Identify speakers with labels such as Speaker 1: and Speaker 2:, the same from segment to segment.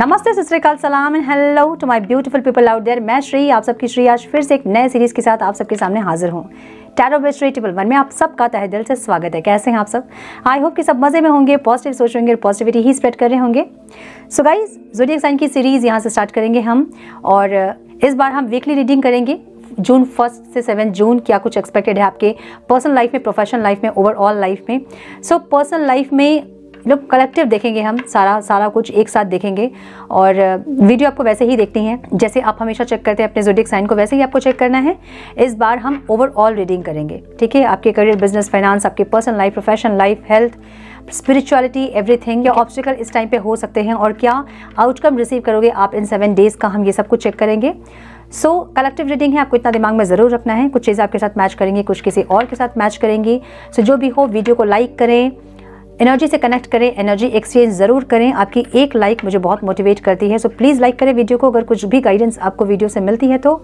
Speaker 1: नमस्ते, सत श्री अकाल, सलाम and hello to my beautiful people out there. मैं श्री, आप सबकी श्री, आज फिर से एक नए सीरीज के साथ आप सबके सामने हाजिर हूँ। टैरो बेस्ट टेबल 1 में आप सबका तहे दिल से स्वागत है। कैसे हैं आप सब? आई होप कि सब मजे में होंगे, पॉजिटिव सोच होंगे और पॉजिटिविटी ही स्प्रेड कर रहे होंगे। सो गाइज, ज़ोडिएक साइन की सीरीज यहाँ से स्टार्ट करेंगे हम, और इस बार हम वीकली रीडिंग करेंगे। जून 1 से 7 जून क्या कुछ एक्सपेक्टेड है आपके पर्सनल लाइफ में, प्रोफेशनल लाइफ में, ओवरऑल लाइफ में। सो पर्सनल लाइफ में लोग कलेक्टिव देखेंगे, हम सारा कुछ एक साथ देखेंगे। और वीडियो आपको वैसे ही देखनी है जैसे आप हमेशा चेक करते हैं अपने ज़ोडिएक साइन को, वैसे ही आपको चेक करना है। इस बार हम ओवरऑल रीडिंग करेंगे, ठीक है? आपके करियर, बिजनेस, फाइनेंस, आपके personal life, professional life, health, spirituality, everything. क्या ऑब्स्टिकल इस टाइम पे हो सकते हैं और क्या आउटकम रिसीव करोगे आप इन 7 डेज का, हम ये सब कुछ चेक करेंगे। सो कलेक्टिव रीडिंग है, आपको इतना दिमाग में ज़रूर रखना है। कुछ चीज़ें आपके साथ मैच करेंगी, कुछ किसी और के साथ मैच करेंगी। सो जो भी हो, वीडियो को लाइक करें, एनर्जी से कनेक्ट करें, एनर्जी एक्सचेंज ज़रूर करें। आपकी एक लाइक मुझे बहुत मोटिवेट करती है। सो प्लीज़ लाइक करें वीडियो को। अगर कुछ भी गाइडेंस आपको वीडियो से मिलती है तो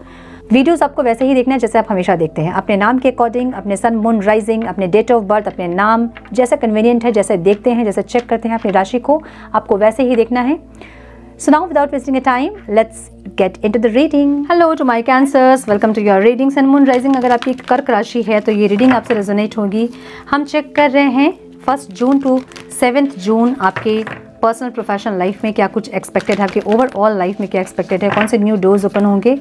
Speaker 1: वीडियोस आपको वैसे ही देखना है जैसे आप हमेशा देखते हैं, अपने नाम के अकॉर्डिंग, अपने सन, मून, राइजिंग, अपने डेट ऑफ बर्थ, अपने नाम, जैसा कन्वीनियंट है, जैसे देखते हैं, जैसे चेक करते हैं अपनी राशि को, आपको वैसे ही देखना है। So now without wasting a time, let's get into the reading. Hello to my cancers, welcome to your reading sun moon rising। अगर आपकी कर्क राशि है तो ये रीडिंग आपसे रेजोनेट होगी। हम चेक कर रहे हैं 1 जून टू 7 जून आपके पर्सनल प्रोफेशनल लाइफ में क्या कुछ एक्सपेक्टेड है, आपके ओवरऑल लाइफ में क्या एक्सपेक्टेड है, कौन से न्यू डोर्स ओपन होंगे,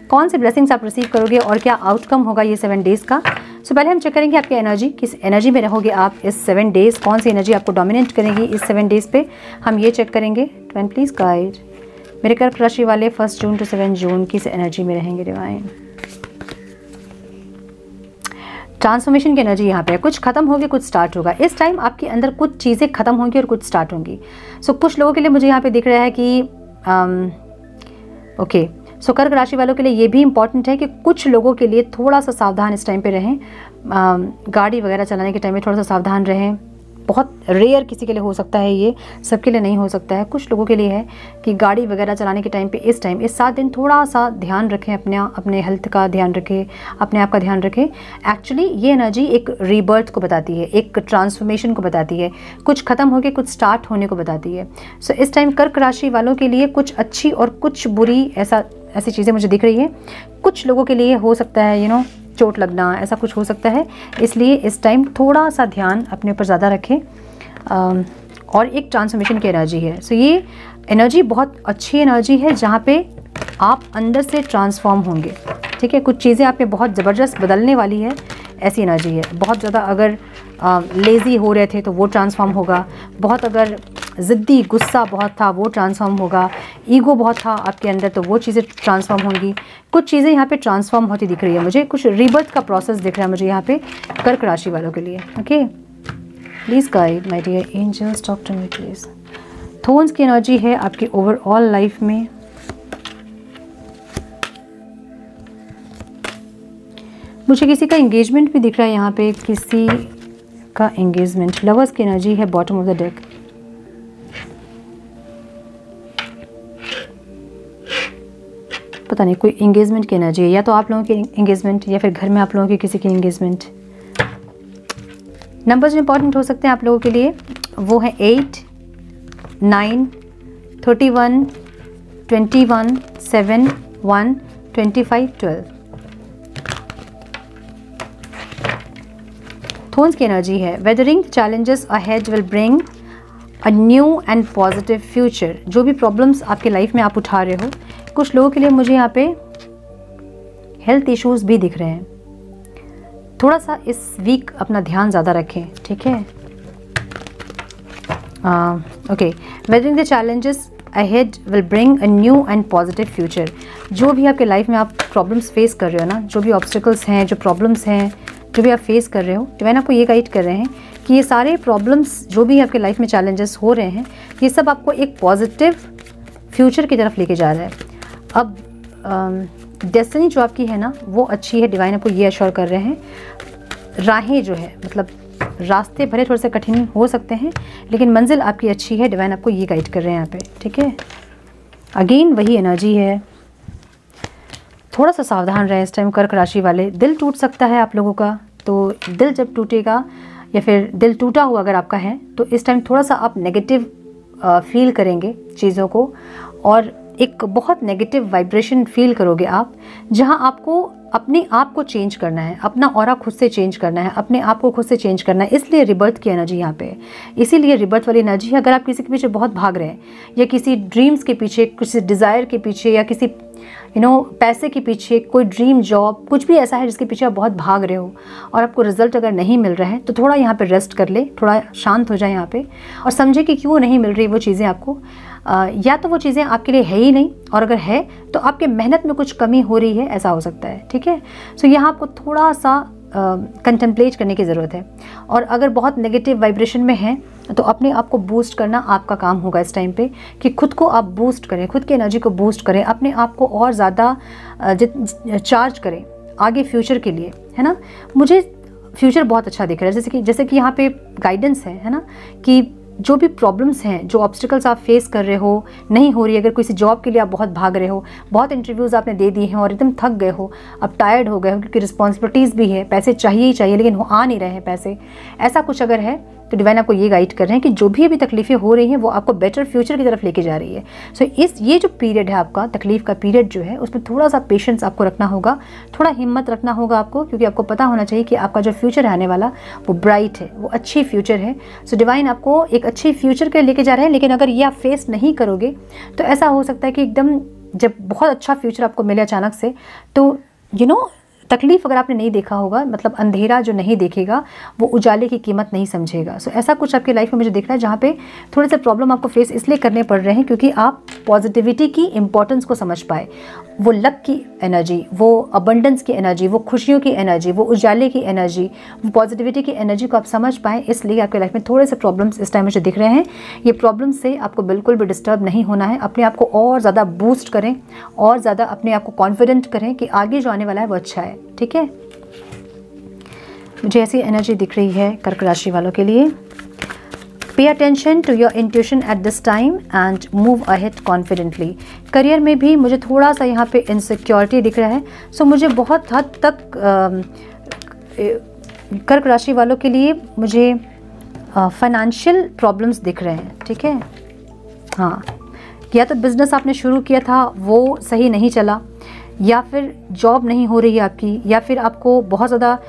Speaker 1: कौन से ब्लेसिंग्स आप रिसीव करोगे और क्या आउटकम होगा ये 7 डेज का। सो पहले हम चेक करेंगे आपकी एनर्जी, किस एनर्जी में रहोगे आप इस 7 डेज, कौन सी एनर्जी आपको डोमिनेट करेंगी इस 7 डेज पे, हम ये चेक करेंगे। डिवाइन प्लीज गाइड मेरे कर्क राशि वाले 1 जून टू 7 जून किस एनर्जी में रहेंगे डिवाइन। ट्रांसफॉर्मेशन की एनर्जी यहाँ पे है, कुछ खत्म होगी, कुछ स्टार्ट होगा। इस टाइम आपके अंदर कुछ चीज़ें खत्म होंगी और कुछ स्टार्ट होंगी। सो कुछ लोगों के लिए मुझे यहाँ पे दिख रहा है कि ओके, सो कर्क राशि वालों के लिए ये भी इंपॉर्टेंट है कि कुछ लोगों के लिए थोड़ा सा सावधान इस टाइम पे रहें। गाड़ी वगैरह चलाने के टाइम में थोड़ा सा सावधान रहें। बहुत रेयर किसी के लिए हो सकता है, ये सबके लिए नहीं हो सकता है। कुछ लोगों के लिए है कि गाड़ी वगैरह चलाने के टाइम पे इस 7 दिन थोड़ा सा ध्यान रखें, अपने हेल्थ का ध्यान रखें, अपने आप का ध्यान रखें। एक्चुअली ये एनर्जी एक रीबर्थ को बताती है, एक ट्रांसफॉर्मेशन को बताती है, कुछ खत्म होकर कुछ स्टार्ट होने को बताती है। सो इस टाइम कर्क राशि वालों के लिए कुछ अच्छी और कुछ बुरी ऐसी चीज़ें मुझे दिख रही है। कुछ लोगों के लिए हो सकता है चोट लगना, ऐसा कुछ हो सकता है। इसलिए इस टाइम थोड़ा सा ध्यान अपने ऊपर ज़्यादा रखें। और एक ट्रांसफॉर्मेशन की एनर्जी है। सो ये एनर्जी बहुत अच्छी एनर्जी है जहाँ पे आप अंदर से ट्रांसफॉर्म होंगे, ठीक है? कुछ चीज़ें आप में बहुत ज़बरदस्त बदलने वाली है, ऐसी एनर्जी है। बहुत ज़्यादा अगर लेज़ी हो रहे थे तो वो ट्रांसफॉर्म होगा, बहुत अगर ज़िद्दी गुस्सा बहुत था वो ट्रांसफॉर्म होगा, ईगो बहुत था आपके अंदर तो वो चीज़ें ट्रांसफॉर्म होंगी। कुछ चीज़ें यहाँ पे ट्रांसफॉर्म होती दिख रही है मुझे, कुछ रीबर्थ का प्रोसेस दिख रहा है मुझे यहाँ पे कर्क राशि वालों के लिए। Okay, please guide my dear angels, talk to me please. थोन्स की एनर्जी है आपकी ओवरऑल लाइफ में। मुझे किसी का एंगेजमेंट भी दिख रहा है यहाँ पे, किसी का एंगेजमेंट। लवर्स की एनर्जी है बॉटम ऑफ द डेक। पता नहीं, कोई एंगेजमेंट की एनर्जी है, या तो आप लोगों की एंगेजमेंट या फिर घर में आप लोगों की किसी की एंगेजमेंट। नंबर्स इंपॉर्टेंट हो सकते हैं आप लोगों के लिए, वो है 8, 9, 31, 21, 7, 1, 25, 12। थोन्स की एनर्जी है weathering challenges ahead will bring a new and positive future. जो भी प्रॉब्लम्स आपके लाइफ में आप उठा रहे हो, कुछ लोगों के लिए मुझे यहाँ पे हेल्थ इश्यूज भी दिख रहे हैं। थोड़ा सा इस वीक अपना ध्यान ज़्यादा रखें, ठीक है? Okay, weathering the challenges ahead will bring a new and positive future. जो भी आपके लाइफ में आप प्रॉब्लम्स फेस कर रहे हो ना, जो भी ऑब्स्टिकल्स हैं, जो प्रॉब्लम्स हैं, जो भी आप फेस कर रहे हो, डिवाइन आपको ये गाइड कर रहे हैं कि ये सारे प्रॉब्लम्स जो भी आपके लाइफ में चैलेंजेस हो रहे हैं, ये सब आपको एक पॉजिटिव फ्यूचर की तरफ लेके जा रहा है। अब डेस्टिनी जो आपकी है ना वो अच्छी है, डिवाइन आपको ये अश्योर कर रहे हैं। राहें जो है, मतलब रास्ते भले थोड़े से कठिन हो सकते हैं लेकिन मंजिल आपकी अच्छी है, डिवाइन आपको ये गाइड कर रहे हैं यहाँ पे, ठीक है? अगेन वही एनर्जी है, थोड़ा सा सावधान रहे इस टाइम कर्क राशि वाले। दिल टूट सकता है आप लोगों का, तो दिल जब टूटेगा या फिर दिल टूटा हुआ अगर आपका है तो इस टाइम थोड़ा सा आप नेगेटिव फील करेंगे चीज़ों को, और एक बहुत नेगेटिव वाइब्रेशन फील करोगे आप, जहां आपको अपने आप को चेंज करना है, अपना ऑरा खुद से चेंज करना है, अपने आप को खुद से चेंज करना है। इसलिए रिबर्थ की एनर्जी यहाँ पे है, इसीलिए रिबर्थ वाली एनर्जी है। अगर आप किसी के पीछे बहुत भाग रहे हैं या किसी ड्रीम्स के पीछे, किसी डिज़ायर के पीछे या किसी पैसे के पीछे, कोई ड्रीम जॉब, कुछ भी ऐसा है जिसके पीछे आप बहुत भाग रहे हो और आपको रिजल्ट अगर नहीं मिल रहा है, तो थोड़ा यहाँ पे रेस्ट कर ले, थोड़ा शांत हो जाए यहाँ पे और समझे कि क्यों नहीं मिल रही वो चीज़ें आपको। या तो वो चीज़ें आपके लिए है ही नहीं, और अगर है तो आपके मेहनत में कुछ कमी हो रही है, ऐसा हो सकता है। ठीक है, सो यहाँ आपको थोड़ा सा कंटेम्पलेट करने की ज़रूरत है। और अगर बहुत नेगेटिव वाइब्रेशन में है तो अपने आप को बूस्ट करना आपका काम होगा इस टाइम पे, कि खुद को आप बूस्ट करें, खुद की एनर्जी को बूस्ट करें, अपने आप को और ज़्यादा चार्ज करें आगे फ्यूचर के लिए, है ना। मुझे फ्यूचर बहुत अच्छा दिख रहा है, जैसे कि यहाँ पे गाइडेंस है ना, कि जो भी प्रॉब्लम्स हैं, जो ऑब्स्टिकल्स आप फेस कर रहे हो, नहीं हो रही, अगर किसी जॉब के लिए आप बहुत भाग रहे हो, बहुत इंटरव्यूज़ आपने दे दिए हैं और एकदम थक गए हो, अब टायर्ड हो गए हो, क्योंकि रिस्पॉन्सिबिलिटीज़ भी है, पैसे चाहिए ही चाहिए लेकिन आ नहीं रहे हैं पैसे, ऐसा कुछ अगर है तो डिवाइन आपको ये गाइड कर रहे हैं कि जो भी अभी तकलीफ़ें हो रही हैं वो आपको बेटर फ्यूचर की तरफ लेके जा रही है। सो ये जो पीरियड है आपका, तकलीफ़ का पीरियड जो है, उसमें थोड़ा सा पेशेंस आपको रखना होगा, थोड़ा हिम्मत रखना होगा आपको, क्योंकि आपको पता होना चाहिए कि आपका जो फ्यूचर आने वाला वो ब्राइट है, वो अच्छी फ्यूचर है। सो डिवाइन आपको एक अच्छी फ्यूचर के लेके जा रहे हैं। लेकिन अगर ये आप फेस नहीं करोगे तो ऐसा हो सकता है कि एकदम जब बहुत अच्छा फ्यूचर आपको मिले अचानक से, तो तकलीफ़ अगर आपने नहीं देखा होगा, मतलब अंधेरा जो नहीं देखेगा वो उजाले की कीमत नहीं समझेगा। सो ऐसा कुछ आपकी लाइफ में मुझे दिख रहा है, जहाँ पे थोड़े से प्रॉब्लम आपको फेस इसलिए करने पड़ रहे हैं क्योंकि आप पॉजिटिविटी की इंपॉर्टेंस को समझ पाए। वो लक की एनर्जी, वो अबंडेंस की एनर्जी, वो खुशियों की एनर्जी, वो उजाले की एनर्जी, वो पॉजिटिविटी की एनर्जी को आप समझ पाएँ, इसलिए आपके लाइफ में थोड़े से प्रॉब्लम्स इस टाइम मुझे दिख रहे हैं। ये प्रॉब्लम्स से आपको बिल्कुल भी डिस्टर्ब नहीं होना है। अपने आप को और ज़्यादा बूस्ट करें, और ज़्यादा अपने आप को कॉन्फिडेंट करें कि आगे जो आने वाला है वो अच्छा है। ठीक है, मुझे ऐसी एनर्जी दिख रही है कर्क राशि वालों के लिए। Pay attention to your intuition at this time and move ahead confidently. Career में भी मुझे थोड़ा सा यहाँ पे इनसिक्योरिटी दिख रहा है। सो मुझे बहुत हद तक कर्क राशि वालों के लिए मुझे फाइनेंशियल प्रॉब्लम्स दिख रहे हैं। ठीक है, हाँ, या तो बिज़नेस आपने शुरू किया था वो सही नहीं चला, या फिर जॉब नहीं हो रही है आपकी, या फिर आपको बहुत ज़्यादा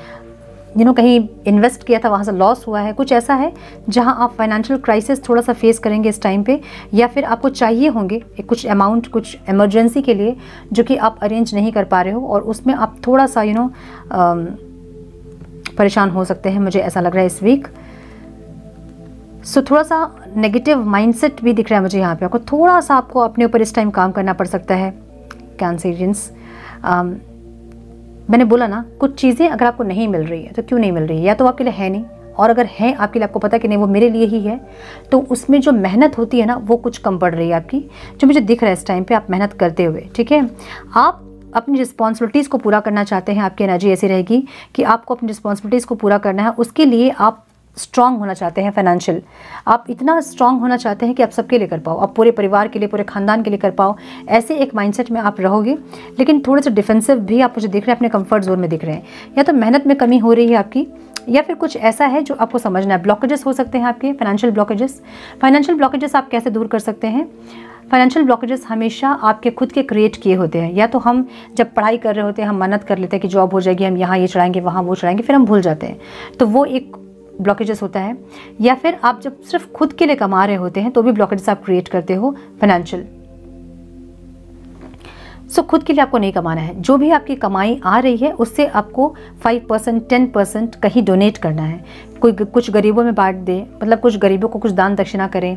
Speaker 1: कहीं इन्वेस्ट किया था वहाँ से लॉस हुआ है, कुछ ऐसा है जहाँ आप फाइनेंशियल क्राइसिस थोड़ा सा फेस करेंगे इस टाइम पे। या फिर आपको चाहिए होंगे कुछ अमाउंट, कुछ इमरजेंसी के लिए, जो कि आप अरेंज नहीं कर पा रहे हो, और उसमें आप थोड़ा सा परेशान हो सकते हैं, मुझे ऐसा लग रहा है इस वीक। सो थोड़ा सा नेगेटिव माइंडसेट भी दिख रहा है मुझे यहाँ पे। आपको थोड़ा सा आपको अपने ऊपर इस टाइम काम करना पड़ सकता है कैंसरियंस। मैंने बोला ना, कुछ चीज़ें अगर आपको नहीं मिल रही है तो क्यों नहीं मिल रही है, या तो आपके लिए है नहीं, और अगर है आपके लिए, आपको पता है कि नहीं वो मेरे लिए ही है, तो उसमें जो मेहनत होती है ना वो कुछ कम पड़ रही है आपकी, जो मुझे दिख रहा है इस टाइम पे आप मेहनत करते हुए। ठीक है, आप अपनी रिस्पॉन्सिबिलिटीज़ को पूरा करना चाहते हैं, आपकी एनर्जी ऐसी रहेगी कि आपको अपनी रिस्पॉन्सिबिलिटीज़ को पूरा करना है, उसके लिए आप स्ट्रांग होना चाहते हैं फाइनेंशियल। आप इतना स्ट्रांग होना चाहते हैं कि आप सबके लिए कर पाओ, आप पूरे परिवार के लिए, पूरे खानदान के लिए कर पाओ, ऐसे एक माइंडसेट में आप रहोगे। लेकिन थोड़े से डिफेंसिव भी आप मुझे दिख रहे हैं, अपने कंफर्ट जोन में दिख रहे हैं। या तो मेहनत में कमी हो रही है आपकी, या फिर कुछ ऐसा है जो आपको समझना है। ब्लॉकेजेस हो सकते हैं आपके, फाइनेंशियल ब्लॉकेजेस। फाइनेंशियल ब्लॉकेजेस आप कैसे दूर कर सकते हैं? फाइनेंशियल ब्लॉकेजेस हमेशा आपके खुद के क्रिएट किए होते हैं। या तो हम जब पढ़ाई कर रहे होते हैं, हम मन्नत कर लेते हैं कि जॉब हो जाएगी, हम यहाँ ये चढ़ाएंगे, वहाँ वो चढ़ाएंगे, फिर हम भूल जाते हैं, तो वो एक ब्लॉकेजेस होता है। या फिर आप जब सिर्फ खुद के लिए कमा रहे होते हैं तो भी ब्लॉकेजेस आप क्रिएट करते हो फाइनेंशियल। सो खुद के लिए आपको नहीं कमाना है, जो भी आपकी कमाई आ रही है उससे आपको 5% 10% कहीं डोनेट करना है। कोई कुछ गरीबों में बांट दे, मतलब कुछ गरीबों को कुछ दान दक्षिणा करें,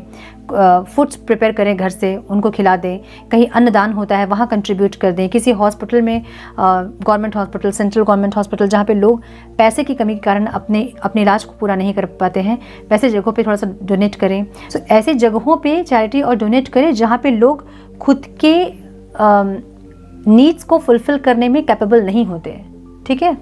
Speaker 1: फूड्स प्रिपेयर करें घर से, उनको खिला दें। कहीं अन्नदान होता है वहाँ कंट्रीब्यूट कर दें। किसी हॉस्पिटल में, government hospital, central government hospital, जहाँ पे लोग पैसे की कमी के कारण अपने इलाज को पूरा नहीं कर पाते हैं, वैसे जगहों पे थोड़ा सा डोनेट करें। सो ऐसे जगहों पे चैरिटी और डोनेट करें जहाँ पे लोग खुद के नीड्स को फुलफिल करने में कैपेबल नहीं होते। ठीक है,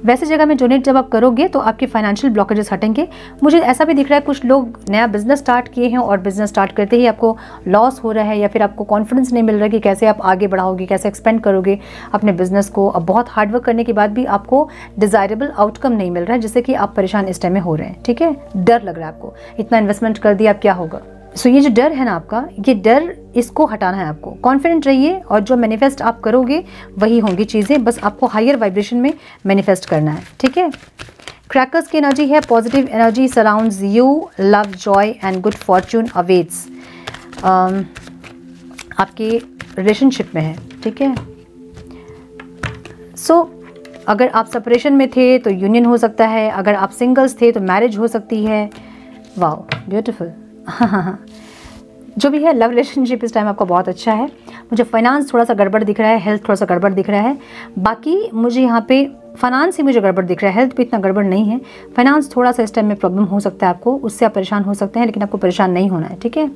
Speaker 1: वैसे जगह में डोनेट जब आप करोगे तो आपके फाइनेंशियल ब्लॉकेजेस हटेंगे। मुझे ऐसा भी दिख रहा है कुछ लोग नया बिजनेस स्टार्ट किए हैं और बिजनेस स्टार्ट करते ही आपको लॉस हो रहा है, या फिर आपको कॉन्फिडेंस नहीं मिल रहा है कि कैसे आप आगे बढ़ाओगे, कैसे एक्सपेंड करोगे अपने बिजनेस को। अब बहुत हार्डवर्क करने के बाद भी आपको डिजायरेबल आउटकम नहीं मिल रहा है, जिससे कि आप परेशान इस टाइम में हो रहे हैं। ठीक है, डर लग रहा है आपको, इतना इन्वेस्टमेंट कर दिया, अब क्या होगा। सो ये जो डर है ना आपका, ये डर इसको हटाना है आपको। कॉन्फिडेंट रहिए और जो मैनिफेस्ट आप करोगे वही होंगी चीज़ें, बस आपको हायर वाइब्रेशन में मैनिफेस्ट करना है, ठीक है। क्रैकर्स की एनर्जी है, positive energy surrounds you, love, Joy and good Fortune awaits. आपके रिलेशनशिप में है, ठीक है। सो अगर आप सेपरेशन में थे तो यूनियन हो सकता है, अगर आप सिंगल्स थे तो मैरिज हो सकती है। Wow beautiful. जो भी है, लव रिलेशनशिप इस टाइम आपका बहुत अच्छा है। मुझे फाइनेंस थोड़ा सा गड़बड़ दिख रहा है, हेल्थ थोड़ा सा गड़बड़ दिख रहा है। बाकी मुझे यहाँ पे फाइनेंस ही मुझे गड़बड़ दिख रहा है, हेल्थ भी इतना गड़बड़ नहीं है। फाइनेंस थोड़ा सा इस टाइम में प्रॉब्लम हो सकता है आपको, उससे आप परेशान हो सकते हैं, लेकिन आपको परेशान नहीं होना है, ठीक है।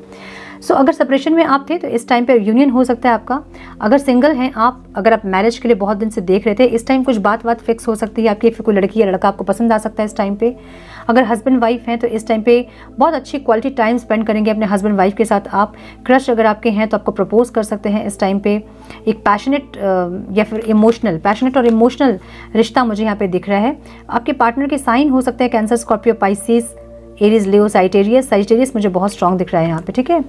Speaker 1: सो अगर सेपरेशन में आप थे तो इस टाइम पे यूनियन हो सकता है आपका। अगर सिंगल हैं आप, अगर आप मैरिज के लिए बहुत दिन से देख रहे थे, इस टाइम कुछ बात फिक्स हो सकती है आपकी, फिर कोई लड़की या लड़का आपको पसंद आ सकता है इस टाइम पे। अगर हस्बैंड वाइफ हैं तो इस टाइम पे बहुत अच्छी क्वालिटी टाइम स्पेंड करेंगे अपने हस्बैंड वाइफ के साथ आप। क्रश अगर आपके हैं तो आपको प्रपोज कर सकते हैं इस टाइम पे। एक पैशनेट या फिर इमोशनल, पैशनेट और इमोशनल रिश्ता मुझे यहाँ पे दिख रहा है। आपके पार्टनर के साइन हो सकते हैं कैंसर, स्कॉर्पियो, पाइसिस, एरीज, लियो, साजिटेरियस मुझे बहुत स्ट्रॉन्ग दिख रहा है यहाँ पे, ठीक है।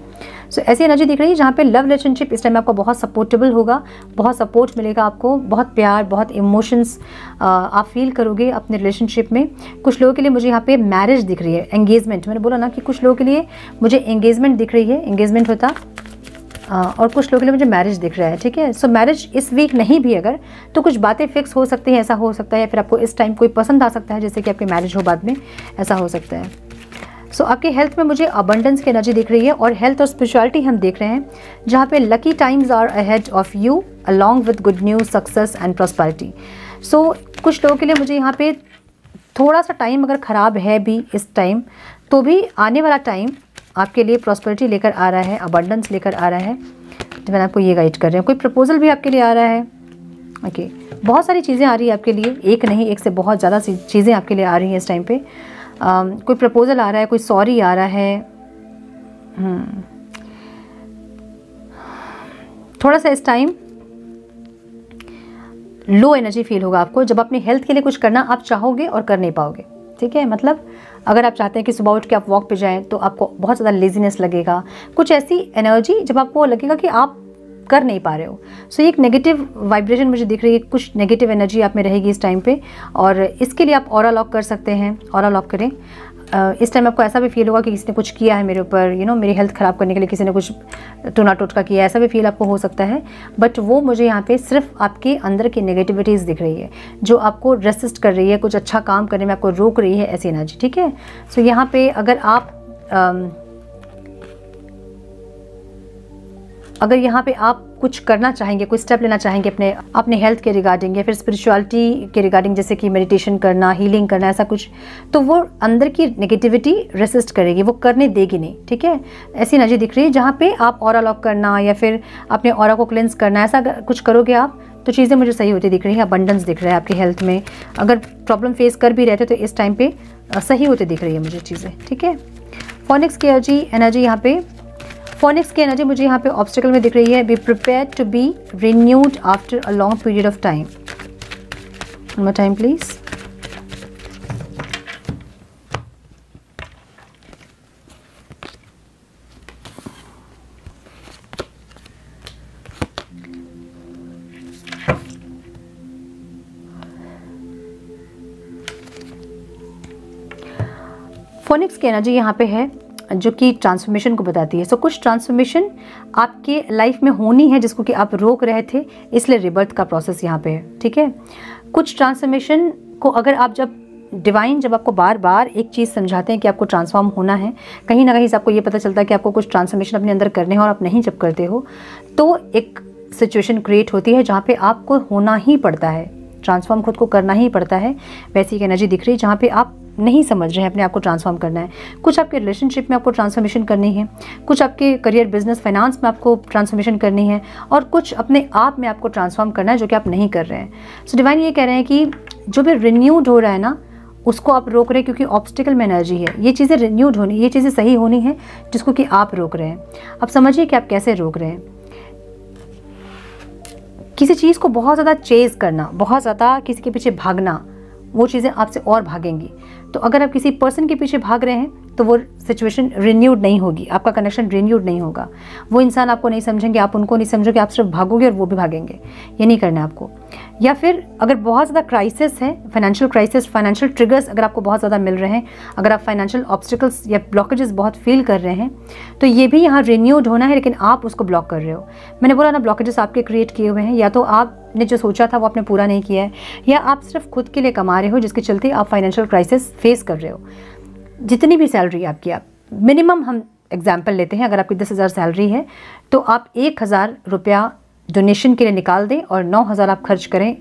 Speaker 1: सो ऐसी एनर्जी दिख रही है जहाँ पे लव रिलेशनशिप इस टाइम आपको बहुत सपोर्टेबल होगा, बहुत सपोर्ट मिलेगा आपको, बहुत प्यार, बहुत इमोशंस आप फील करोगे अपने रिलेशनशिप में। कुछ लोगों के लिए मुझे यहाँ पे मैरिज दिख रही है, एंगेजमेंट। मैंने बोला ना कि कुछ लोगों के लिए मुझे एंगेजमेंट दिख रही है, एंगेजमेंट होता, और कुछ लोगों के लिए मुझे मैरिज दिख रहा है, ठीक है। सो मैरिज इस वीक नहीं भी अगर, तो कुछ बातें फिक्स हो सकती हैं, ऐसा हो सकता है, या फिर आपको इस टाइम कोई पसंद आ सकता है, जैसे कि आपकी मैरिज हो बाद में, ऐसा हो सकता है। सो आपके हेल्थ में मुझे अबंडेंस की एनर्जी दिख रही है, और हेल्थ और स्पिरिचुअलिटी हम देख रहे हैं जहाँ पे lucky times are ahead of you along with good news, success and prosperity. So कुछ लोगों के लिए मुझे यहाँ पे थोड़ा सा टाइम अगर ख़राब है भी इस टाइम, तो भी आने वाला टाइम आपके लिए प्रॉस्पेरिटी लेकर आ रहा है, अबंडेंस लेकर आ रहा है। तो मैंने आपको ये गाइड कर रहे हैं। कोई प्रपोजल भी आपके लिए आ रहा है, ओके। बहुत सारी चीज़ें आ रही है आपके लिए, एक नहीं, एक से बहुत ज़्यादा चीज़ें आपके लिए आ रही हैं इस टाइम पे। कोई प्रपोजल आ रहा है, कोई सॉरी आ रहा है। थोड़ा सा इस टाइम लो एनर्जी फील होगा आपको जब अपनी हेल्थ के लिए कुछ करना आप चाहोगे और कर नहीं पाओगे, ठीक है। मतलब अगर आप चाहते हैं कि सुबह उठ के आप वॉक पे जाएं तो आपको बहुत ज़्यादा लेजीनेस लगेगा, कुछ ऐसी एनर्जी जब आपको लगेगा कि आप कर नहीं पा रहे हो। सो ये एक नेगेटिव वाइब्रेशन मुझे दिख रही है, कुछ नेगेटिव एनर्जी आप में रहेगी इस टाइम पे, और इसके लिए आप ऑरा लॉक कर सकते हैं। ऑरा लॉक करें। इस टाइम आपको ऐसा भी फील होगा कि किसी ने कुछ किया है मेरे ऊपर, मेरी हेल्थ ख़राब करने के लिए किसी ने कुछ टोना टोटका किया, ऐसा भी फील आपको हो सकता है। बट वो मुझे यहाँ पे सिर्फ आपके अंदर की नेगेटिविटीज़ दिख रही है जो आपको रेसिस्ट कर रही है, कुछ अच्छा काम करने में आपको रोक रही है, ऐसी एनर्जी, ठीक है। सो यहाँ पे अगर यहाँ पे आप कुछ करना चाहेंगे, कोई स्टेप लेना चाहेंगे अपने हेल्थ के रिगार्डिंग या फिर स्पिरिचुअलिटी के रिगार्डिंग, जैसे कि मेडिटेशन करना, हीलिंग करना, ऐसा कुछ, तो वो अंदर की नेगेटिविटी रेसिस्ट करेगी, वो करने देगी नहीं, ठीक है। ऐसी एनर्जी दिख रही है जहाँ पे आप ऑरा लॉक करना या फिर अपने ऑरा को क्लेंस करना, ऐसा कुछ करोगे आप तो चीज़ें मुझे सही होती दिख रही है। अबंडेंस दिख रहा है आपकी हेल्थ में। अगर प्रॉब्लम फेस कर भी रहते तो इस टाइम पे सही होते दिख रही है मुझे चीज़ें, ठीक है। फोनिक्स की एनर्जी यहाँ पे, फोनिक्स की एनर्जी मुझे यहाँ पे ऑब्स्टिकल में दिख रही है। Be prepared to be renewed after a long period of time. One more time please. Phoenix की एनर्जी यहाँ पे है जो कि ट्रांसफॉर्मेशन को बताती है। सो कुछ ट्रांसफॉर्मेशन आपके लाइफ में होनी है जिसको कि आप रोक रहे थे, इसलिए रिबर्थ का प्रोसेस यहाँ पे है, ठीक है। कुछ ट्रांसफॉर्मेशन को अगर आप जब आपको बार बार एक चीज़ समझाते हैं कि आपको ट्रांसफॉर्म होना है, कहीं ना कहीं से आपको ये पता चलता है कि आपको कुछ ट्रांसफॉर्मेशन अपने अंदर करने हैं और आप नहीं जब करते हो तो एक सिचुएशन क्रिएट होती है जहाँ पे आपको होना ही पड़ता है, ट्रांसफॉर्म खुद को करना ही पड़ता है। वैसी एक एनर्जी दिख रही है जहाँ पे आप नहीं समझ रहे हैं अपने आप को ट्रांसफॉर्म करना है। कुछ आपके रिलेशनशिप में आपको ट्रांसफॉर्मेशन करनी है, कुछ आपके करियर, बिजनेस, फाइनेंस में आपको ट्रांसफॉर्मेशन करनी है, और कुछ अपने आप में आपको ट्रांसफॉर्म करना है जो कि आप नहीं कर रहे हैं। सो डिवाइन ये कह रहे हैं कि जो भी रिन्यूड हो रहा है ना उसको आप रोक रहे हैं, क्योंकि ऑब्स्टिकल में एनर्जी है। ये चीज़ें रिन्यूड होनी, ये चीज़ें सही होनी है जिसको कि आप रोक रहे हैं। अब समझिए कि आप कैसे रोक रहे हैं। किसी चीज़ को बहुत ज़्यादा चेज़ करना, बहुत ज़्यादा किसी के पीछे भागना, वो चीज़ें आपसे और भागेंगी। तो अगर आप किसी पर्सन के पीछे भाग रहे हैं तो वो सिचुएशन रिन्यूड नहीं होगी, आपका कनेक्शन रिन्यूड नहीं होगा। वो इंसान आपको नहीं समझेंगे, आप उनको नहीं समझोगे, आप सिर्फ भागोगे और वो भी भागेंगे। ये नहीं करना है आपको। या फिर अगर बहुत ज़्यादा क्राइसिस है, फाइनेंशियल क्राइसिस, फाइनेंशियल ट्रिगर्स अगर आपको बहुत ज़्यादा मिल रहे हैं, अगर आप फाइनेंशियल ऑब्स्टिकल्स या ब्लॉकेजेस बहुत फील कर रहे हैं, तो ये भी यहाँ रिन्यूड होना है, लेकिन आप उसको ब्लॉक कर रहे हो। मैंने बोला ना, ब्लॉकेजेस आपके क्रिएट किए हुए हैं, या तो आपने जो सोचा था वो आपने पूरा नहीं किया है, या आप सिर्फ खुद के लिए कमा रहे हो जिसके चलते आप फाइनेंशियल क्राइसिस फेस कर रहे हो। जितनी भी सैलरी आपकी, आप मिनिमम, हम एग्जाम्पल लेते हैं, अगर आपकी 10,000 सैलरी है तो आप 1,000 रुपया डोनेशन के लिए निकाल दें और 9,000 आप खर्च करें।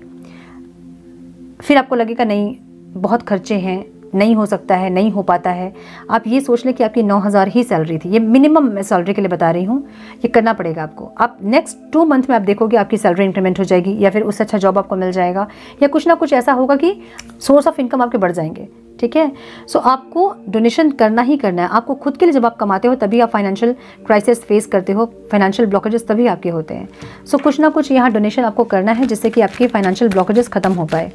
Speaker 1: फिर आपको लगेगा नहीं बहुत खर्चे हैं, नहीं हो सकता है, नहीं हो पाता है। आप ये सोच लें कि आपकी 9,000 ही सैलरी थी। ये मिनिमम मैं सैलरी के लिए बता रही हूँ, ये करना पड़ेगा आपको। आप नेक्स्ट 2 मंथ में आप देखोगे आपकी सैलरी इंक्रीमेंट हो जाएगी, या फिर उससे अच्छा जॉब आपको मिल जाएगा, या कुछ ना कुछ ऐसा होगा कि सोर्स ऑफ इनकम आपके बढ़ जाएंगे। ठीक है, सो आपको डोनेशन करना ही करना है। आपको खुद के लिए जब आप कमाते हो तभी आप फाइनेंशियल क्राइसिस फेस करते हो, फाइनेंशियल ब्लॉकेजेस तभी आपके होते हैं। सो कुछ ना कुछ यहाँ डोनेशन आपको करना है जिससे कि आपके फाइनेंशियल ब्लॉकेजेस खत्म हो पाए।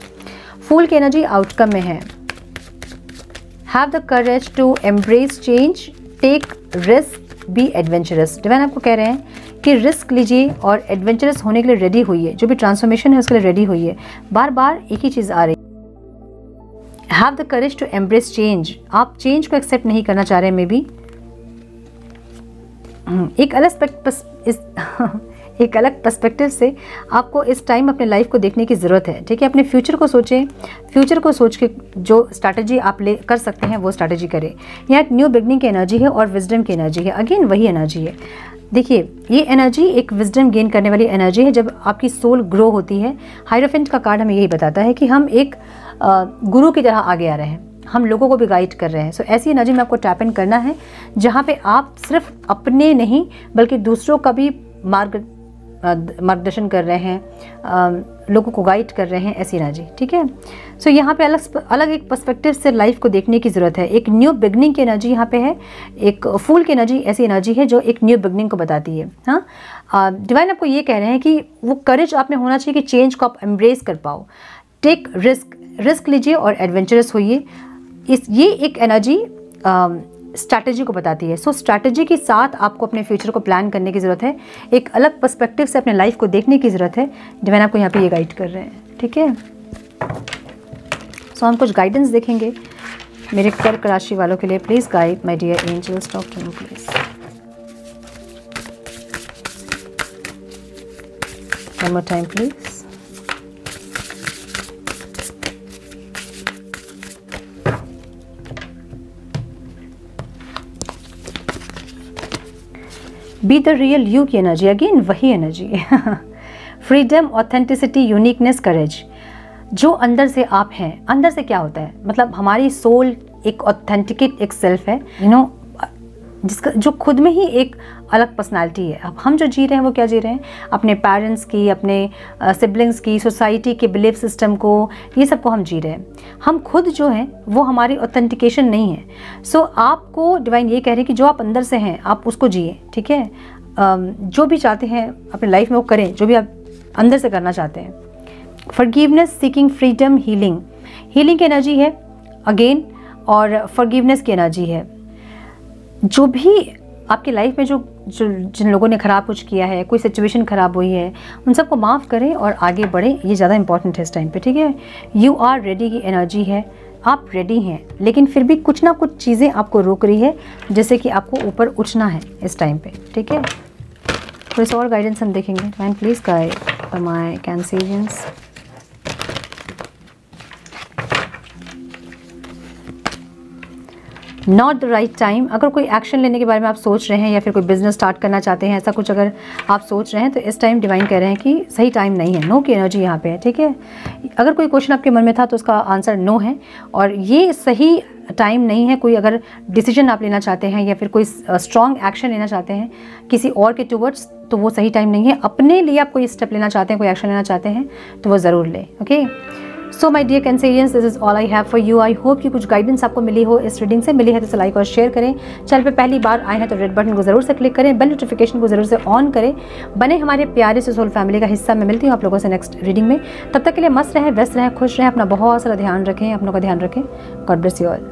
Speaker 1: फूल की एनर्जी आउटकम में है। Have the courage to embrace change, take risk, be adventurous. Divine आपको कह रहे हैं कि रिस्क लीजिए और एडवेंचरस होने के लिए रेडी होइए। जो भी ट्रांसफॉर्मेशन है उसके लिए रेडी होइए। बार बार एक ही चीज़ आ रही है, have the courage to embrace change. आप चेंज को एक्सेप्ट नहीं करना चाह रहे, मे बी एक अलग पर्सपेक्टिव से आपको इस टाइम अपने लाइफ को देखने की ज़रूरत है। ठीक है, अपने फ्यूचर को सोचें, फ्यूचर को सोच के जो स्ट्रैटेजी आप ले कर सकते हैं वो स्ट्रैटेजी करें। यहाँ एक न्यू बिगनिंग की एनर्जी है और विजडम की एनर्जी है। अगेन वही एनर्जी है। देखिए, ये एनर्जी एक विजडम गेन करने वाली एनर्जी है। जब आपकी सोल ग्रो होती है, हायरोफेंट का कार्ड हमें यही बताता है कि हम एक गुरु की तरह आगे आ रहे हैं, हम लोगों को भी गाइड कर रहे हैं। सो ऐसी एनर्जी में आपको टैप इन करना है जहाँ पे आप सिर्फ अपने नहीं बल्कि दूसरों का भी मार्गदर्शन कर रहे हैं, लोगों को गाइड कर रहे हैं, ऐसी एनर्जी। ठीक है, सो यहाँ पे अलग एक पर्सपेक्टिव से लाइफ को देखने की ज़रूरत है। एक न्यू बिगनिंग की एनर्जी यहाँ पे है। एक फूल की एनर्जी ऐसी एनर्जी है जो एक न्यू बिगनिंग को बताती है। हाँ, डिवाइन आपको ये कह रहे हैं कि वो करेज आप में होना चाहिए कि चेंज को आप एम्ब्रेस कर पाओ। टेक रिस्क लीजिए और एडवेंचरस होइए। ये एक एनर्जी स्ट्रैटेजी को बताती है। सो स्ट्रैटेजी के साथ आपको अपने फ्यूचर को प्लान करने की ज़रूरत है। एक अलग पर्सपेक्टिव से अपने लाइफ को देखने की ज़रूरत है। डिवाइन आपको यहाँ पे ये गाइड कर रहे हैं। ठीक है, सो हम कुछ गाइडेंस देखेंगे मेरे कर्क राशि वालों के लिए। Please guide my dear angels, talk to me please. One more time please. Be the real you की एनर्जी, अगेन वही एनर्जी है। Freedom, authenticity, uniqueness, courage. जो अंदर से आप हैं, अंदर से क्या होता है, मतलब हमारी सोल एक ऑथेंटिकेट एक सेल्फ है, जिसका जो खुद में ही एक अलग पर्सनालिटी है। अब हम जो जी रहे हैं वो क्या जी रहे हैं, अपने पेरेंट्स की, अपने सिबलिंग्स की, सोसाइटी के बिलीफ सिस्टम को, ये सब को हम जी रहे हैं। हम खुद जो हैं वो हमारी ऑथेंटिकेशन नहीं है। सो आपको डिवाइन ये कह रहे हैं कि जो आप अंदर से हैं आप उसको जिए। ठीक है, जो भी चाहते हैं अपने लाइफ में वो करें, जो भी आप अंदर से करना चाहते हैं। Forgiveness, seeking freedom, healing. Healing की एनर्जी है अगेन, और फॉरगिवनेस की एनर्जी है। जो भी आपकी लाइफ में जो जिन लोगों ने ख़राब कुछ किया है, कोई सिचुएशन ख़राब हुई है, उन सबको माफ़ करें और आगे बढ़ें। ये ज़्यादा इंपॉर्टेंट है इस टाइम पे। ठीक है, यू आर रेडी की एनर्जी है। आप रेडी हैं, लेकिन फिर भी कुछ ना कुछ चीज़ें आपको रोक रही है, जैसे कि आपको ऊपर उठना है इस टाइम पे। ठीक है, थोड़ी सी और गाइडेंस हम देखेंगे। Man please guide for my Cancerians. Not the right time. अगर कोई एक्शन लेने के बारे में आप सोच रहे हैं या फिर कोई बिजनेस स्टार्ट करना चाहते हैं, ऐसा कुछ अगर आप सोच रहे हैं, तो इस टाइम डिवाइन कह रहे हैं कि सही टाइम नहीं है। नो की एनर्जी यहाँ पे है। ठीक है, अगर कोई क्वेश्चन आपके मन में था तो उसका आंसर नो है, और ये सही टाइम नहीं है। कोई अगर डिसीजन आप लेना चाहते हैं या फिर कोई स्ट्रॉन्ग एक्शन लेना चाहते हैं किसी और के टुवर्ड्स, तो वो सही टाइम नहीं है। अपने लिए आप कोई स्टेप लेना चाहते हैं, कोई एक्शन लेना चाहते हैं, तो वो ज़रूर लें। Okay, so my dear Cancerians, this is all I have for you. I hope कि कुछ गाइडेंस आपको मिली हो, इस रीडिंग से मिली है तो इसे लाइक और शेयर करें। चैनल पे पहली बार आए हैं तो रेड बटन को जरूर से क्लिक करें, बेल नोटिफिकेशन को जरूर से ऑन करें। बने हमारे प्यारे से सोल फैमिली का हिस्सा। मैं मिलती हूँ आप लोगों से नेक्स्ट रीडिंग में। तब तक के लिए मस्त रहें, व्यस्त रहें, खुश रहें, अपना बहुत सारा ध्यान रखें, अपनों का ध्यान रखें। God bless you all.